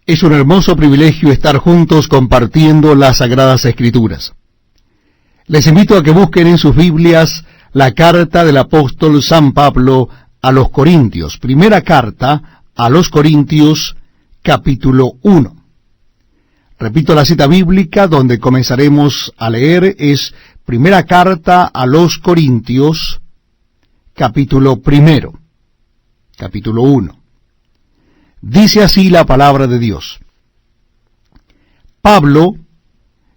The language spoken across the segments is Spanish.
Es un hermoso privilegio estar juntos compartiendo las Sagradas Escrituras. Les invito a que busquen en sus Biblias la carta del apóstol San Pablo a los Corintios. Primera carta a los Corintios, capítulo 1. Repito, la cita bíblica donde comenzaremos a leer es Primera carta a los Corintios, capítulo 1. Capítulo 1. Dice así la palabra de Dios. Pablo,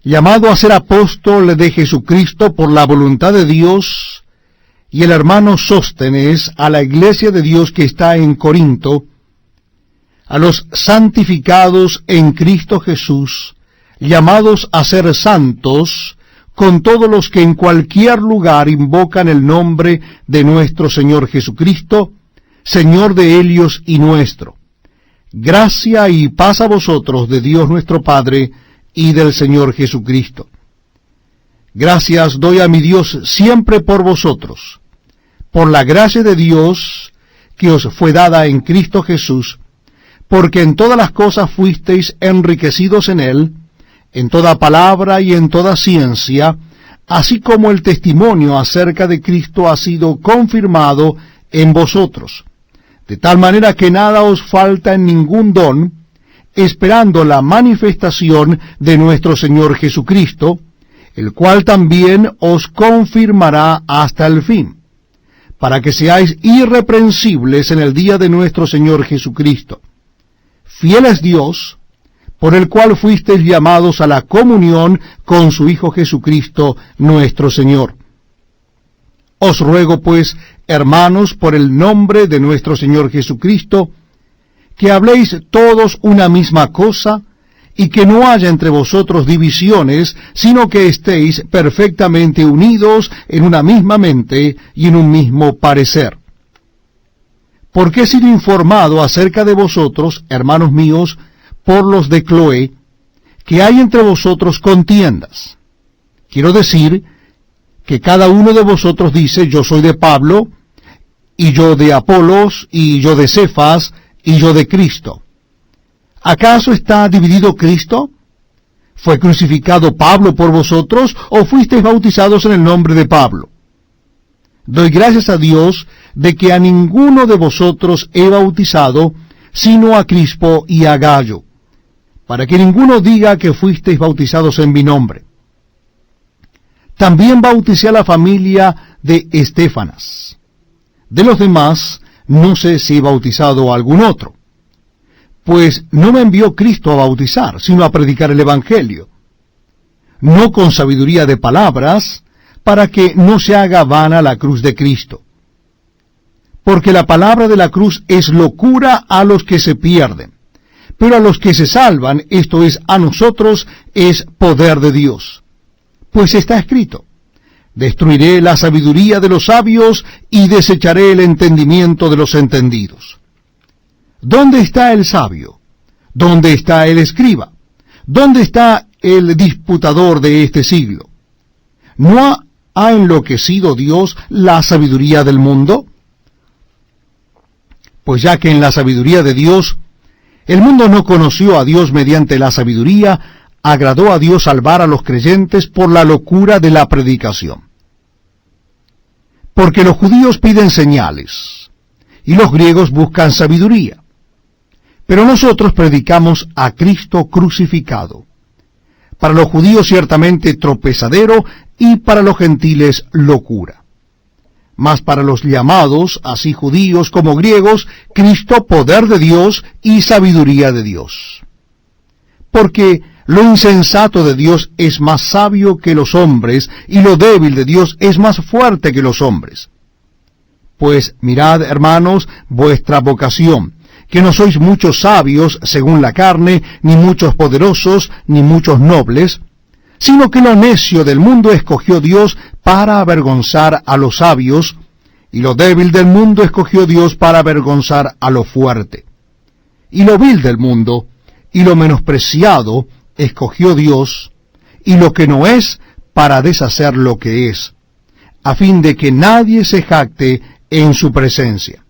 llamado a ser apóstol de Jesucristo por la voluntad de Dios, y el hermano Sóstenes, a la iglesia de Dios que está en Corinto, a los santificados en Cristo Jesús, llamados a ser santos, con todos los que en cualquier lugar invocan el nombre de nuestro Señor Jesucristo, Señor de ellos y nuestro. Gracia y paz a vosotros de Dios nuestro Padre y del Señor Jesucristo. Gracias doy a mi Dios siempre por vosotros, por la gracia de Dios que os fue dada en Cristo Jesús, porque en todas las cosas fuisteis enriquecidos en Él, en toda palabra y en toda ciencia, así como el testimonio acerca de Cristo ha sido confirmado en vosotros, de tal manera que nada os falta en ningún don, esperando la manifestación de nuestro Señor Jesucristo, el cual también os confirmará hasta el fin, para que seáis irreprensibles en el día de nuestro Señor Jesucristo. Fiel es Dios, por el cual fuisteis llamados a la comunión con su Hijo Jesucristo, nuestro Señor. Os ruego, pues, hermanos, por el nombre de nuestro Señor Jesucristo, que habléis todos una misma cosa, y que no haya entre vosotros divisiones, sino que estéis perfectamente unidos en una misma mente y en un mismo parecer. Porque he sido informado acerca de vosotros, hermanos míos, por los de Cloé, que hay entre vosotros contiendas. Quiero decir que cada uno de vosotros dice, yo soy de Pablo, y yo de Apolos, y yo de Cefas, y yo de Cristo. ¿Acaso está dividido Cristo? ¿Fue crucificado Pablo por vosotros, o fuisteis bautizados en el nombre de Pablo? Doy gracias a Dios de que a ninguno de vosotros he bautizado, sino a Crispo y a Gayo, para que ninguno diga que fuisteis bautizados en mi nombre. También bauticé a la familia de Estéfanas. De los demás, no sé si he bautizado a algún otro, pues no me envió Cristo a bautizar, sino a predicar el Evangelio, no con sabiduría de palabras, para que no se haga vana la cruz de Cristo. Porque la palabra de la cruz es locura a los que se pierden, pero a los que se salvan, esto es, a nosotros, es poder de Dios. Pues está escrito, destruiré la sabiduría de los sabios y desecharé el entendimiento de los entendidos. ¿Dónde está el sabio? ¿Dónde está el escriba? ¿Dónde está el disputador de este siglo? ¿No ha enloquecido Dios la sabiduría del mundo? Pues ya que en la sabiduría de Dios, el mundo no conoció a Dios mediante la sabiduría, agradó a Dios salvar a los creyentes por la locura de la predicación. Porque los judíos piden señales, y los griegos buscan sabiduría. Pero nosotros predicamos a Cristo crucificado, para los judíos ciertamente tropezadero, y para los gentiles locura. Mas para los llamados, así judíos como griegos, Cristo poder de Dios y sabiduría de Dios. Porque lo insensato de Dios es más sabio que los hombres, y lo débil de Dios es más fuerte que los hombres. Pues mirad, hermanos, vuestra vocación, que no sois muchos sabios según la carne, ni muchos poderosos, ni muchos nobles, sino que lo necio del mundo escogió Dios para avergonzar a los sabios, y lo débil del mundo escogió Dios para avergonzar a lo fuerte. Y lo vil del mundo, y lo menospreciado, escogió Dios, y lo que no es, para deshacer lo que es, a fin de que nadie se jacte en su presencia.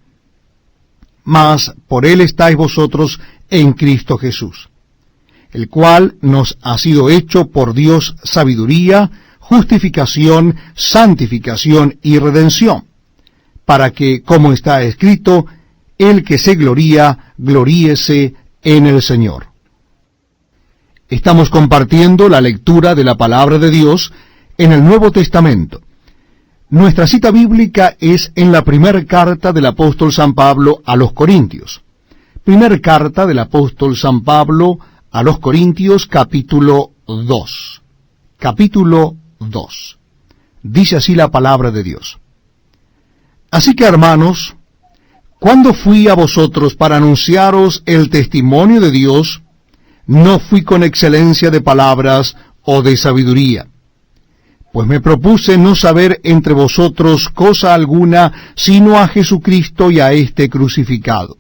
mas por él estáis vosotros en Cristo Jesús, el cual nos ha sido hecho por Dios sabiduría, justificación, santificación y redención, para que, como está escrito, el que se gloría, gloríese en el Señor. Estamos compartiendo la lectura de la palabra de Dios en el Nuevo Testamento. Nuestra cita bíblica es en la primera carta del apóstol San Pablo a los Corintios. Primera carta del apóstol San Pablo a los Corintios, capítulo 2. Capítulo 2. Dice así la palabra de Dios. Así que, hermanos, cuando fui a vosotros para anunciaros el testimonio de Dios, no fui con excelencia de palabras o de sabiduría, pues me propuse no saber entre vosotros cosa alguna, sino a Jesucristo y a éste crucificado.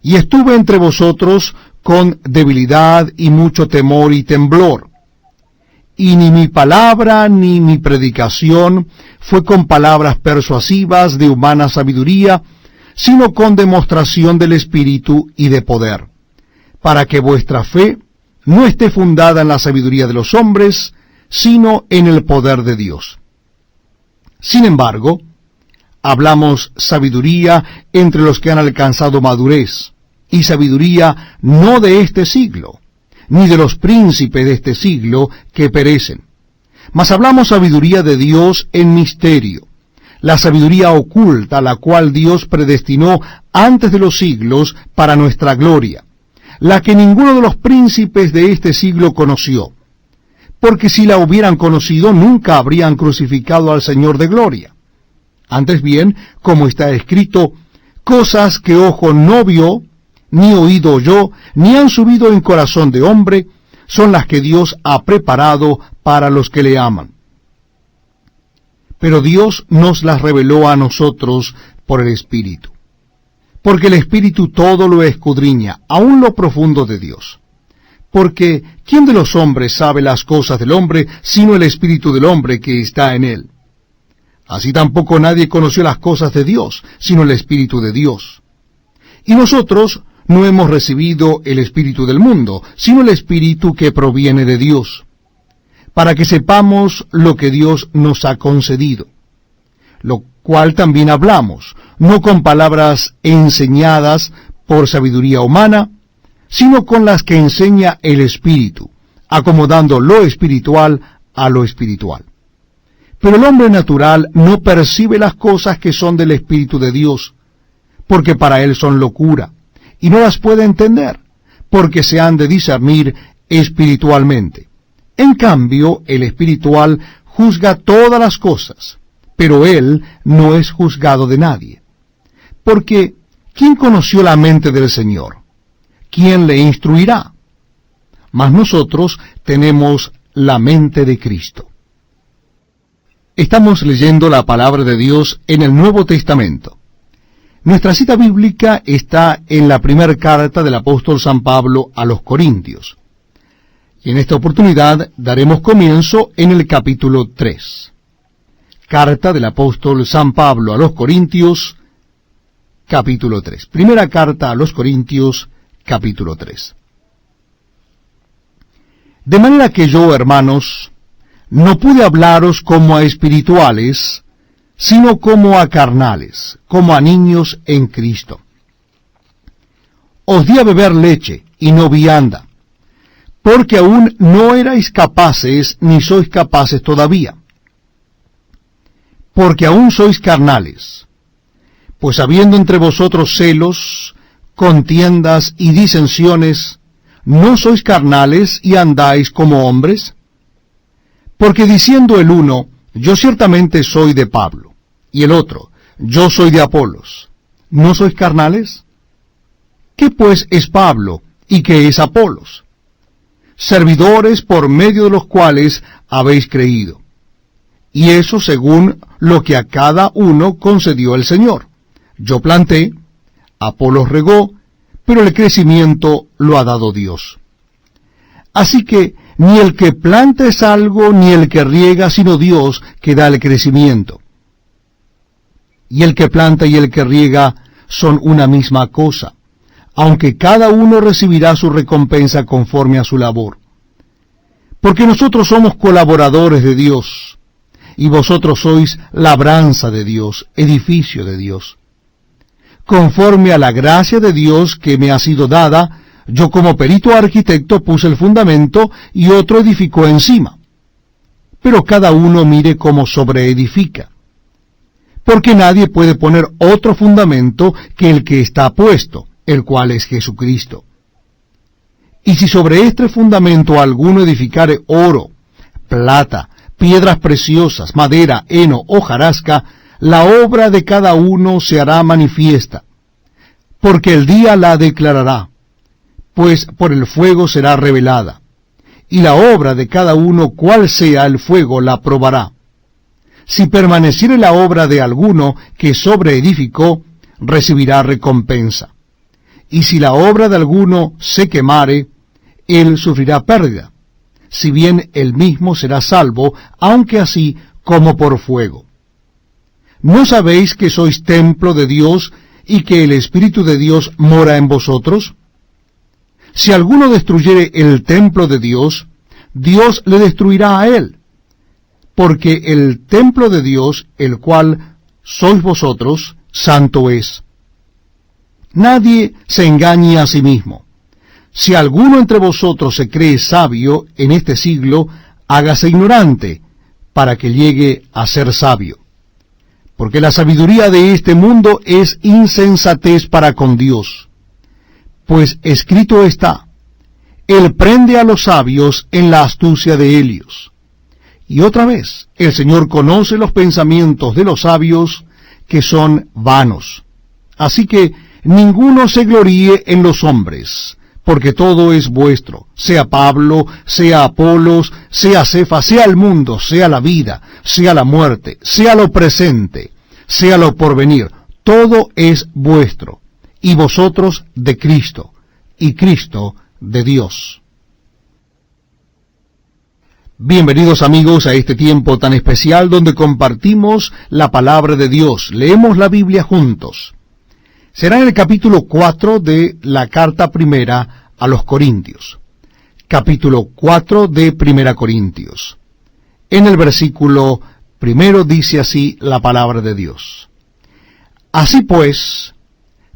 Y estuve entre vosotros con debilidad y mucho temor y temblor. Y ni mi palabra ni mi predicación fue con palabras persuasivas de humana sabiduría, sino con demostración del Espíritu y de poder, para que vuestra fe no esté fundada en la sabiduría de los hombres, sino en el poder de Dios. Sin embargo, hablamos sabiduría entre los que han alcanzado madurez, y sabiduría no de este siglo, ni de los príncipes de este siglo que perecen. Mas hablamos sabiduría de Dios en misterio, la sabiduría oculta, la cual Dios predestinó antes de los siglos para nuestra gloria, la que ninguno de los príncipes de este siglo conoció, porque si la hubieran conocido nunca habrían crucificado al Señor de gloria. Antes bien, como está escrito, cosas que ojo no vio, ni oído oyó, ni han subido en corazón de hombre, son las que Dios ha preparado para los que le aman. Pero Dios nos las reveló a nosotros por el Espíritu, porque el Espíritu todo lo escudriña, aun lo profundo de Dios. Porque ¿quién de los hombres sabe las cosas del hombre, sino el Espíritu del hombre que está en él? Así tampoco nadie conoció las cosas de Dios, sino el Espíritu de Dios. Y nosotros no hemos recibido el espíritu del mundo, sino el Espíritu que proviene de Dios, para que sepamos lo que Dios nos ha concedido, lo cual también hablamos, no con palabras enseñadas por sabiduría humana, sino con las que enseña el Espíritu, acomodando lo espiritual a lo espiritual. Pero el hombre natural no percibe las cosas que son del Espíritu de Dios, porque para él son locura, y no las puede entender, porque se han de discernir espiritualmente. En cambio, el espiritual juzga todas las cosas, pero él no es juzgado de nadie. Porque, ¿quién conoció la mente del Señor? ¿Quién le instruirá? Mas nosotros tenemos la mente de Cristo. Estamos leyendo la palabra de Dios en el Nuevo Testamento. Nuestra cita bíblica está en la primera carta del apóstol San Pablo a los Corintios. Y en esta oportunidad daremos comienzo en el capítulo 3. Carta del apóstol San Pablo a los Corintios, capítulo 3. Primera carta a los Corintios, capítulo 3. De manera que yo, hermanos, no pude hablaros como a espirituales, sino como a carnales, como a niños en Cristo. Os di a beber leche, y no vianda, porque aún no erais capaces, ni sois capaces todavía. Porque aún sois carnales, pues habiendo entre vosotros celos, contiendas y disensiones, ¿no sois carnales y andáis como hombres? Porque diciendo el uno, yo ciertamente soy de Pablo, y el otro, yo soy de Apolos, ¿no sois carnales? ¿Qué pues es Pablo y qué es Apolos? Servidores por medio de los cuales habéis creído, y eso según lo que a cada uno concedió el Señor. Yo planté, Apolos regó, pero el crecimiento lo ha dado Dios. Así que ni el que planta es algo, ni el que riega, sino Dios que da el crecimiento. Y el que planta y el que riega son una misma cosa, aunque cada uno recibirá su recompensa conforme a su labor. Porque nosotros somos colaboradores de Dios, y vosotros sois labranza de Dios, edificio de Dios. Conforme a la gracia de Dios que me ha sido dada, yo como perito arquitecto puse el fundamento y otro edificó encima. Pero cada uno mire cómo sobreedifica. Porque nadie puede poner otro fundamento que el que está puesto, el cual es Jesucristo. Y si sobre este fundamento alguno edificare oro, plata, piedras preciosas, madera, heno, hojarasca, la obra de cada uno se hará manifiesta, porque el día la declarará, pues por el fuego será revelada, y la obra de cada uno, cual sea el fuego, la probará. Si permaneciere la obra de alguno que sobreedificó, recibirá recompensa. Y si la obra de alguno se quemare, él sufrirá pérdida, si bien él mismo será salvo, aunque así como por fuego. ¿No sabéis que sois templo de Dios y que el Espíritu de Dios mora en vosotros? Si alguno destruyere el templo de Dios, Dios le destruirá a él, porque el templo de Dios, el cual sois vosotros, santo es. Nadie se engañe a sí mismo. Si alguno entre vosotros se cree sabio en este siglo, hágase ignorante, para que llegue a ser sabio. Porque la sabiduría de este mundo es insensatez para con Dios. Pues escrito está, Él prende a los sabios en la astucia de ellos. Y otra vez, el Señor conoce los pensamientos de los sabios, que son vanos. Así que ninguno se gloríe en los hombres, porque todo es vuestro, sea Pablo, sea Apolos, sea Cefas, sea el mundo, sea la vida, sea la muerte, sea lo presente, sea lo porvenir, todo es vuestro, y vosotros de Cristo, y Cristo de Dios. Bienvenidos amigos a este tiempo tan especial donde compartimos la palabra de Dios, leemos la Biblia juntos. Será en el capítulo 4 de la carta primera a los Corintios. Capítulo 4 de Primera Corintios. En el versículo primero dice así la palabra de Dios. Así pues,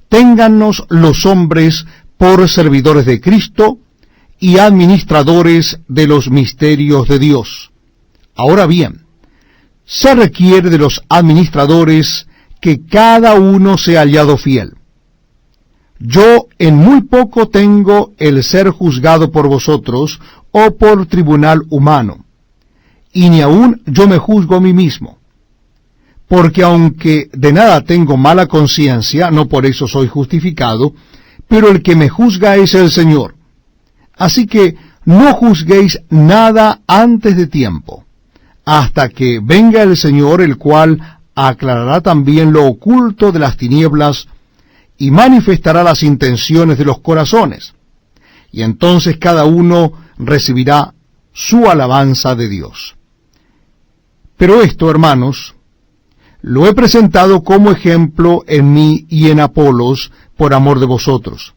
téngannos los hombres por servidores de Cristo y administradores de los misterios de Dios. Ahora bien, se requiere de los administradores que cada uno sea hallado fiel. Yo en muy poco tengo el ser juzgado por vosotros o por tribunal humano, y ni aun yo me juzgo a mí mismo. Porque aunque de nada tengo mala conciencia, no por eso soy justificado, pero el que me juzga es el Señor. Así que no juzguéis nada antes de tiempo, hasta que venga el Señor, el cual aclarará también lo oculto de las tinieblas y manifestará las intenciones de los corazones. Y entonces cada uno recibirá su alabanza de Dios. Pero esto, hermanos, lo he presentado como ejemplo en mí y en Apolos por amor de vosotros,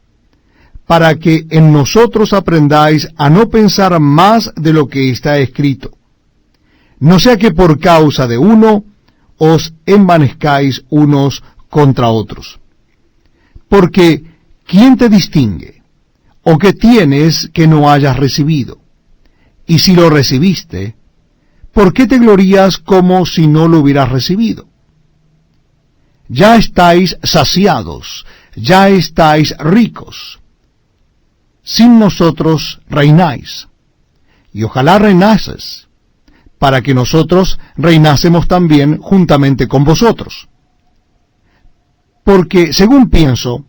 para que en nosotros aprendáis a no pensar más de lo que está escrito, no sea que por causa de uno os envanezcáis unos contra otros. Porque, ¿quién te distingue? ¿O qué tienes que no hayas recibido? Y si lo recibiste, ¿por qué te glorías como si no lo hubieras recibido? Ya estáis saciados, ya estáis ricos. Sin nosotros reináis, y ojalá reinases, para que nosotros reinásemos también juntamente con vosotros. Porque, según pienso,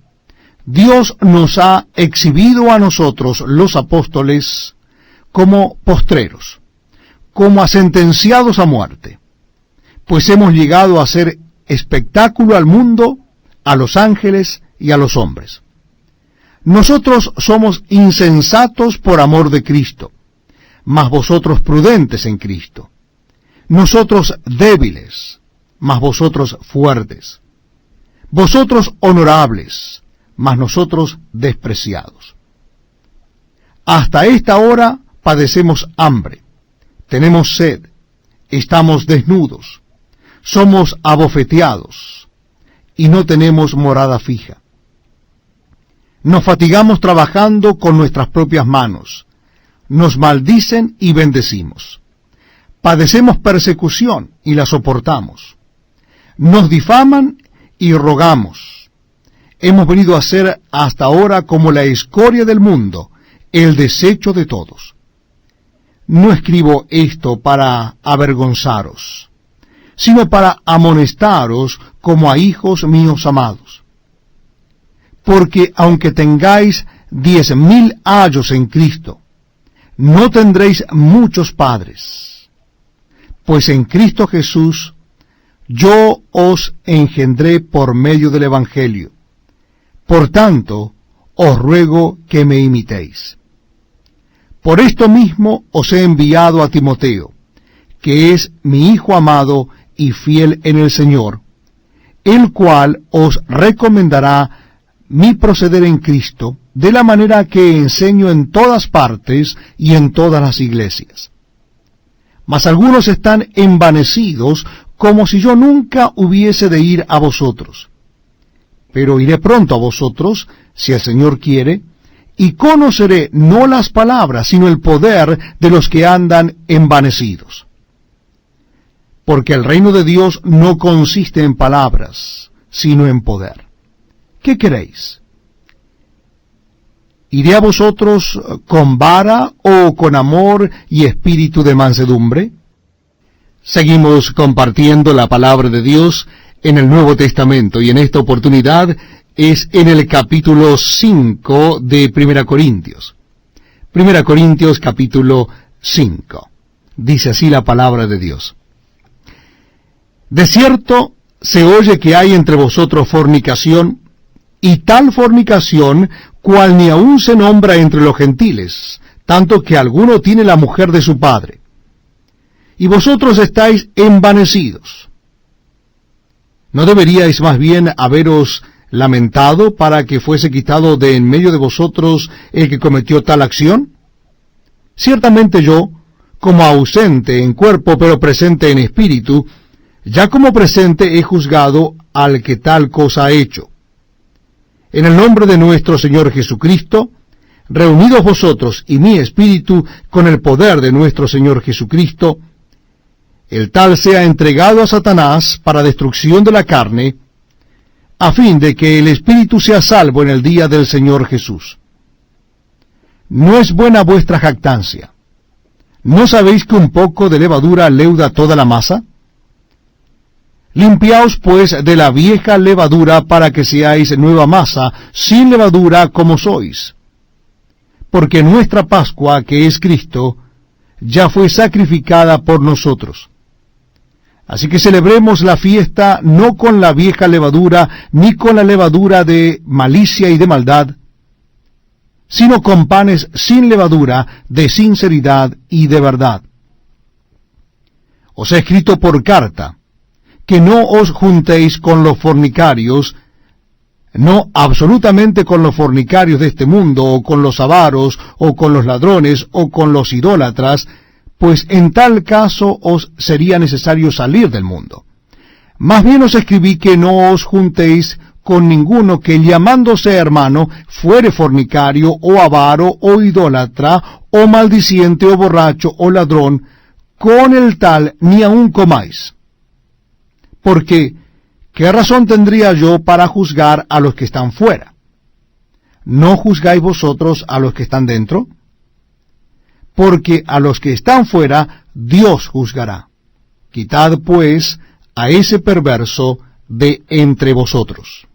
Dios nos ha exhibido a nosotros, los apóstoles, como postreros, como a sentenciados a muerte, pues hemos llegado a ser espectáculo al mundo, a los ángeles y a los hombres. Nosotros somos insensatos por amor de Cristo, mas vosotros prudentes en Cristo. Nosotros débiles, mas vosotros fuertes. vosotros honorables, mas nosotros despreciados. Hasta esta hora padecemos hambre, tenemos sed, estamos desnudos, somos abofeteados, y no tenemos morada fija. Nos fatigamos trabajando con nuestras propias manos, nos maldicen y bendecimos. Padecemos persecución y la soportamos. Nos difaman y rogamos. Hemos venido a ser hasta ahora como la escoria del mundo, el desecho de todos. No escribo esto para avergonzaros, sino para amonestaros como a hijos míos amados. Porque aunque tengáis 10.000 ayos en Cristo, no tendréis muchos padres, pues en Cristo Jesús yo os engendré por medio del Evangelio. Por tanto, os ruego que me imitéis. Por esto mismo os he enviado a Timoteo, que es mi hijo amado y fiel en el Señor, el cual os recomendará mi proceder en Cristo, de la manera que enseño en todas partes y en todas las iglesias. Mas algunos están envanecidos, como si yo nunca hubiese de ir a vosotros. Pero iré pronto a vosotros, si el Señor quiere, y conoceré no las palabras, sino el poder de los que andan envanecidos. Porque el reino de Dios no consiste en palabras, sino en poder. ¿Qué queréis? ¿Iré a vosotros con vara o con amor y espíritu de mansedumbre? Seguimos compartiendo la palabra de Dios en el Nuevo Testamento, y en esta oportunidad es en el capítulo 5 de 1 Corintios. 1 Corintios capítulo 5. Dice así la palabra de Dios. De cierto, se oye que hay entre vosotros fornicación, y tal fornicación cual ni aun se nombra entre los gentiles, tanto que alguno tiene la mujer de su padre. Y vosotros estáis envanecidos. ¿No deberíais más bien haberos lamentado para que fuese quitado de en medio de vosotros el que cometió tal acción? Ciertamente yo, como ausente en cuerpo pero presente en espíritu, ya como presente he juzgado al que tal cosa ha hecho. En el nombre de nuestro Señor Jesucristo, reunidos vosotros y mi espíritu con el poder de nuestro Señor Jesucristo, el tal sea entregado a Satanás para destrucción de la carne, a fin de que el espíritu sea salvo en el día del Señor Jesús. ¿No es buena vuestra jactancia? ¿No sabéis que un poco de levadura leuda toda la masa? Limpiaos pues de la vieja levadura para que seáis nueva masa, sin levadura como sois. Porque nuestra Pascua, que es Cristo, ya fue sacrificada por nosotros. Así que celebremos la fiesta no con la vieja levadura, ni con la levadura de malicia y de maldad, sino con panes sin levadura, de sinceridad y de verdad. Os he escrito por carta, que no os juntéis con los fornicarios, no absolutamente con los fornicarios de este mundo, o con los avaros, o con los ladrones, o con los idólatras, pues en tal caso os sería necesario salir del mundo. Más bien os escribí que no os juntéis con ninguno que, llamándose hermano, fuere fornicario, o avaro, o idólatra, o maldiciente, o borracho, o ladrón, con el tal ni aun comáis. Porque, ¿qué razón tendría yo para juzgar a los que están fuera? ¿No juzgáis vosotros a los que están dentro? Porque a los que están fuera, Dios juzgará. Quitad, pues, a ese perverso de entre vosotros.